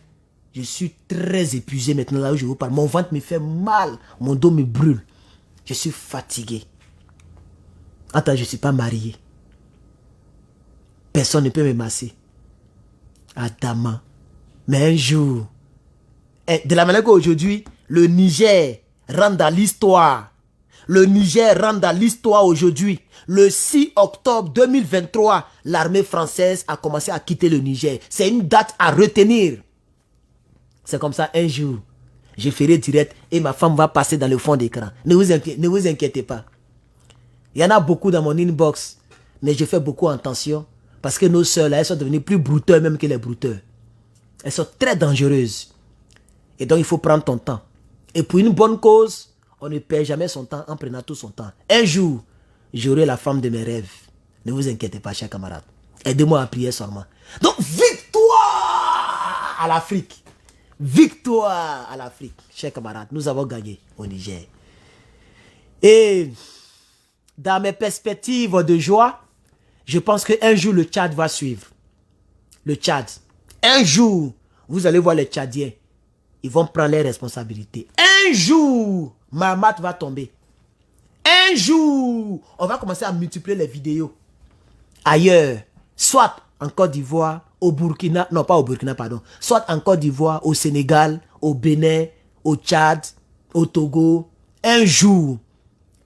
je suis très épuisé maintenant là où je vous parle. Mon ventre me fait mal, mon dos me brûle. Je suis fatigué. Attends, je ne suis pas marié. Personne ne peut me masser. Adama. Mais un jour, de la manière qu'aujourd'hui, le Niger rentre dans l'histoire. Le Niger rentre dans l'histoire aujourd'hui. Le 6 octobre 2023, l'armée française a commencé à quitter le Niger. C'est une date à retenir. C'est comme ça, un jour, je ferai direct et ma femme va passer dans le fond d'écran. Ne vous inquiétez pas. Il y en a beaucoup dans mon inbox, mais je fais beaucoup attention parce que nos sœurs, là, elles sont devenues plus brouteurs même que les brouteurs. Elles sont très dangereuses. Et donc, il faut prendre ton temps. Et pour une bonne cause, on ne perd jamais son temps en prenant tout son temps. Un jour, j'aurai la femme de mes rêves. Ne vous inquiétez pas, chers camarades. Aidez-moi à prier seulement. Donc, victoire à l'Afrique. Victoire à l'Afrique. Chers camarades, nous avons gagné au Niger. Et dans mes perspectives de joie, je pense qu'un jour le Tchad va suivre. Le Tchad. Un jour, vous allez voir les Tchadiens. Ils vont prendre les responsabilités. Un jour, Mahamat va tomber. Un jour, on va commencer à multiplier les vidéos. Ailleurs, soit en Côte d'Ivoire, au Burkina, non pas au Burkina, pardon. Soit en Côte d'Ivoire, au Sénégal, au Bénin, au Tchad, au Togo. Un jour,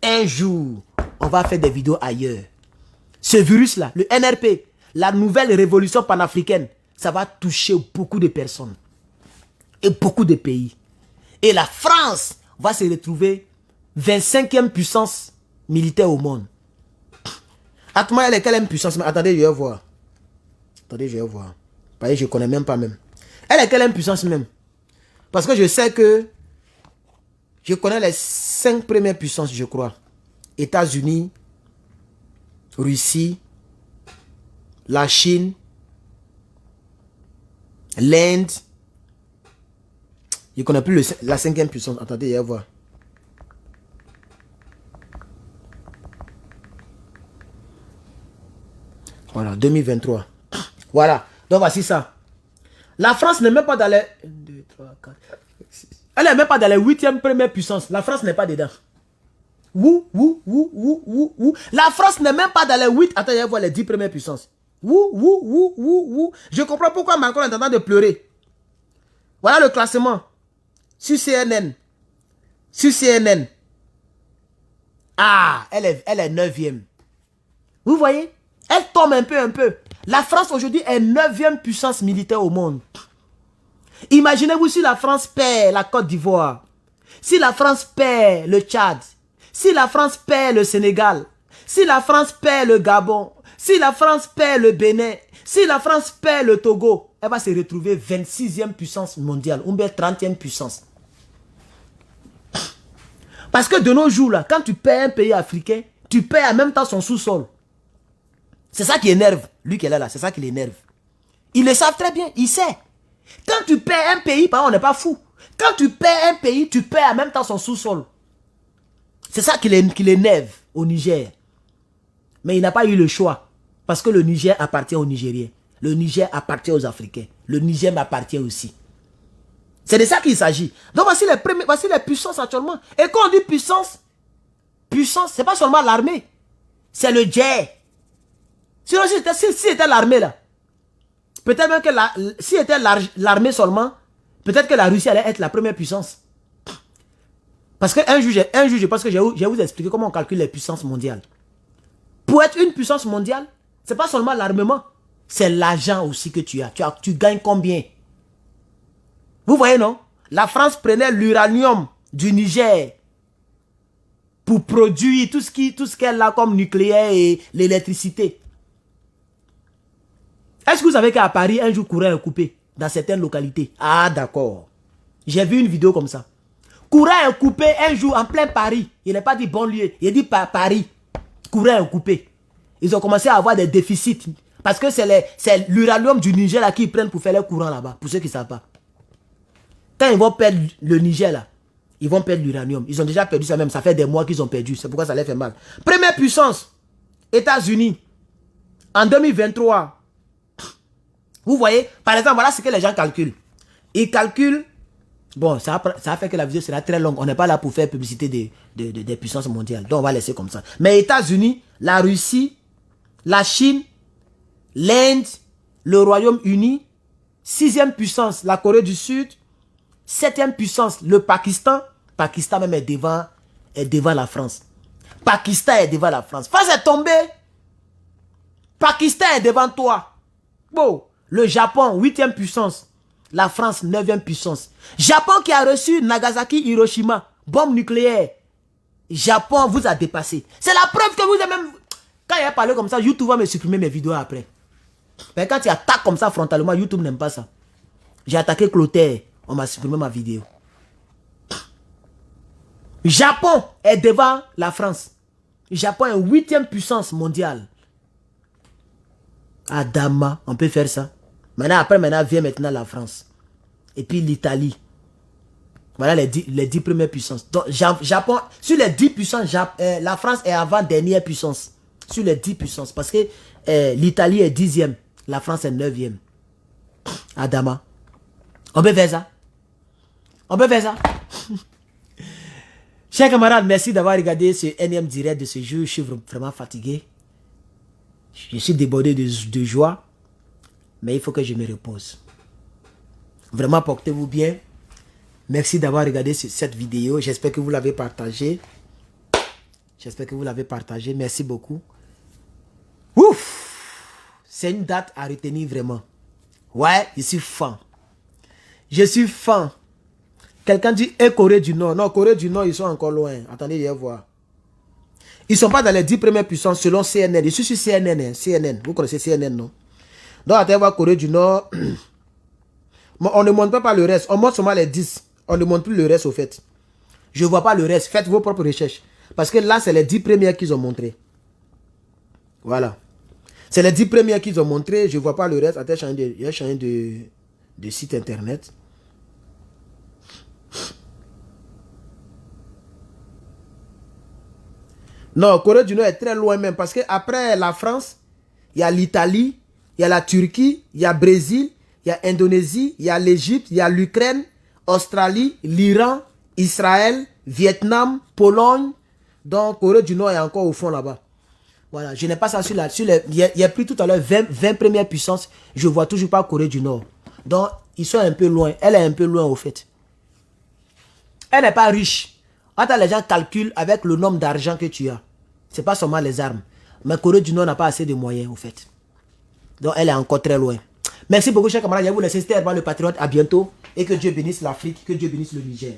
on va faire des vidéos ailleurs. Ce virus-là, le NRP, la nouvelle révolution panafricaine, ça va toucher beaucoup de personnes. Et beaucoup de pays. Et la France va se retrouver 25e puissance militaire au monde. Attends, elle est quelle puissance? Attendez, je vais voir. Attendez, je vais voir. Parce que je ne connais même pas même. Elle est quelle puissance même? Parce que je sais que je connais les 5 premières puissances, je crois. États-Unis, Russie, la Chine, l'Inde. Je ne connais plus la 5e puissance. Attendez, je vais voir. Voilà, 2023. Voilà. Donc voici ça. La France n'est même pas dans les... 1, 2, 3, 4, 5, 6. Elle n'est même pas dans les 8e première puissance. La France n'est pas dedans. La France n'est même pas dans les 8. Attends, je vais voir les 10 premières puissances. Je comprends pourquoi Macron est en train de pleurer. Voilà le classement. Sur CNN. Sur CNN. Ah, elle est 9e. Vous voyez? Elle tombe un peu. La France aujourd'hui est 9e puissance militaire au monde. Imaginez-vous si la France perd la Côte d'Ivoire. Si la France perd le Tchad. Si la France perd le Sénégal. Si la France perd le Gabon. Si la France perd le Bénin. Si la France perd le Togo. Elle va se retrouver 26e puissance mondiale. Ou bien 30e puissance. Parce que de nos jours, là, quand tu perds un pays africain, tu perds en même temps son sous-sol. C'est ça qui énerve. Lui qui est là, c'est ça qui l'énerve. Ils le savent très bien, il sait. Quand tu perds un pays, on n'est pas fou. Quand tu perds un pays, tu perds en même temps son sous-sol. C'est ça qui l'énerve au Niger. Mais il n'a pas eu le choix. Parce que le Niger appartient aux Nigériens. Le Niger appartient aux Africains. Le Niger m'appartient aussi. C'est de ça qu'il s'agit. Donc voici les puissances actuellement. Et quand on dit puissance, c'est pas seulement l'armée. C'est le jet. Sinon, si c'était l'armée là, peut-être même que si c'était l'armée seulement, peut-être que la Russie allait être la première puissance. Parce qu'un jour, je pense que je vais vous expliquer comment on calcule les puissances mondiales. Pour être une puissance mondiale, c'est pas seulement l'armement, c'est l'argent aussi que tu as. Tu gagnes combien? Vous voyez, non? La France prenait l'uranium du Niger pour produire tout ce qu'elle a comme nucléaire et l'électricité. Est-ce que vous savez qu'à Paris, un jour, courant est coupé dans certaines localités? Ah, d'accord. J'ai vu une vidéo comme ça. Courant est coupé un jour en plein Paris. Il n'a pas dit banlieue, il a dit Paris. Courant est coupé. Ils ont commencé à avoir des déficits. Parce que c'est l'uranium du Niger là qu'ils prennent pour faire le courant là-bas. Pour ceux qui ne savent pas. Quand ils vont perdre le Niger là, ils vont perdre l'uranium. Ils ont déjà perdu ça même. Ça fait des mois qu'ils ont perdu. C'est pourquoi ça les fait mal. Première puissance, États-Unis. En 2023. Vous voyez, par exemple, voilà ce que les gens calculent. Ils calculent, bon, ça fait que la vidéo sera très longue. On n'est pas là pour faire publicité des puissances mondiales. Donc, on va laisser comme ça. Mais États-Unis, la Russie, la Chine, l'Inde, le Royaume-Uni, 6e puissance, la Corée du Sud, 7e puissance, le Pakistan. Pakistan même est devant la France. Pakistan est devant la France. France est tombée. Pakistan est devant toi. Bon. Le Japon, 8e puissance. La France, 9e puissance. Japon qui a reçu Nagasaki, Hiroshima. Bombe nucléaire. Japon vous a dépassé. C'est la preuve que vous avez même... Quand il a parlé comme ça, YouTube va me supprimer mes vidéos après. Mais quand tu attaques comme ça frontalement, YouTube n'aime pas ça. J'ai attaqué Clotaire. On m'a supprimé ma vidéo. Japon est devant la France. Japon est 8e puissance mondiale. Adama, on peut faire ça. Maintenant vient maintenant la France. Et puis l'Italie. Voilà les 10 premières puissances. Donc, Japon, sur les 10 puissances, la France est avant-dernière puissance. Sur les 10 puissances. Parce que l'Italie est 10e. La France est 9e. Adama. On peut faire ça. On peut faire ça. Chers camarades, merci d'avoir regardé ce énième direct de ce jour. Je suis vraiment fatigué. Je suis débordé de joie. Mais il faut que je me repose. Vraiment, portez-vous bien. Merci d'avoir regardé cette vidéo. J'espère que vous l'avez partagée. J'espère que vous l'avez partagée. Merci beaucoup. Ouf! C'est une date à retenir vraiment. Ouais, je suis fan. Je suis fan. Quelqu'un dit Corée du Nord. Non, Corée du Nord, ils sont encore loin. Attendez, je vais voir. Ils ne sont pas dans les 10 premières puissances selon CNN. Je suis sur CNN. Hein. CNN. Vous connaissez CNN, non? Donc, attendez voir Corée du Nord. On ne montre pas le reste. On montre seulement les 10. On ne montre plus le reste au fait. Je ne vois pas le reste. Faites vos propres recherches. Parce que là, c'est les 10 premières qu'ils ont montré. Voilà. C'est les 10 premières qu'ils ont montré. Je ne vois pas le reste. Attends, il y a changé de site internet. Non, Corée du Nord est très loin même. Parce qu'après la France, il y a l'Italie, il y a la Turquie, il y a le Brésil, il il y a Indonésie, il y a l'Égypte, il y a l'Ukraine, Australie, l'Iran, Israël, Vietnam, Pologne. Donc, Corée du Nord est encore au fond là-bas. Voilà, je n'ai pas ça sur la... il y a pris tout à l'heure 20 premières puissances. Je ne vois toujours pas Corée du Nord. Donc, ils sont un peu loin. Elle est un peu loin au fait. Elle n'est pas riche. Quand les gens calculent avec le nombre d'argent que tu as, ce n'est pas seulement les armes. Mais Corée du Nord n'a pas assez de moyens au fait. Donc, elle est encore très loin. Merci beaucoup, chers camarades. Je vais vous laisser. C'était Herman le Patriote. À bientôt. Et que Dieu bénisse l'Afrique. Que Dieu bénisse le Niger.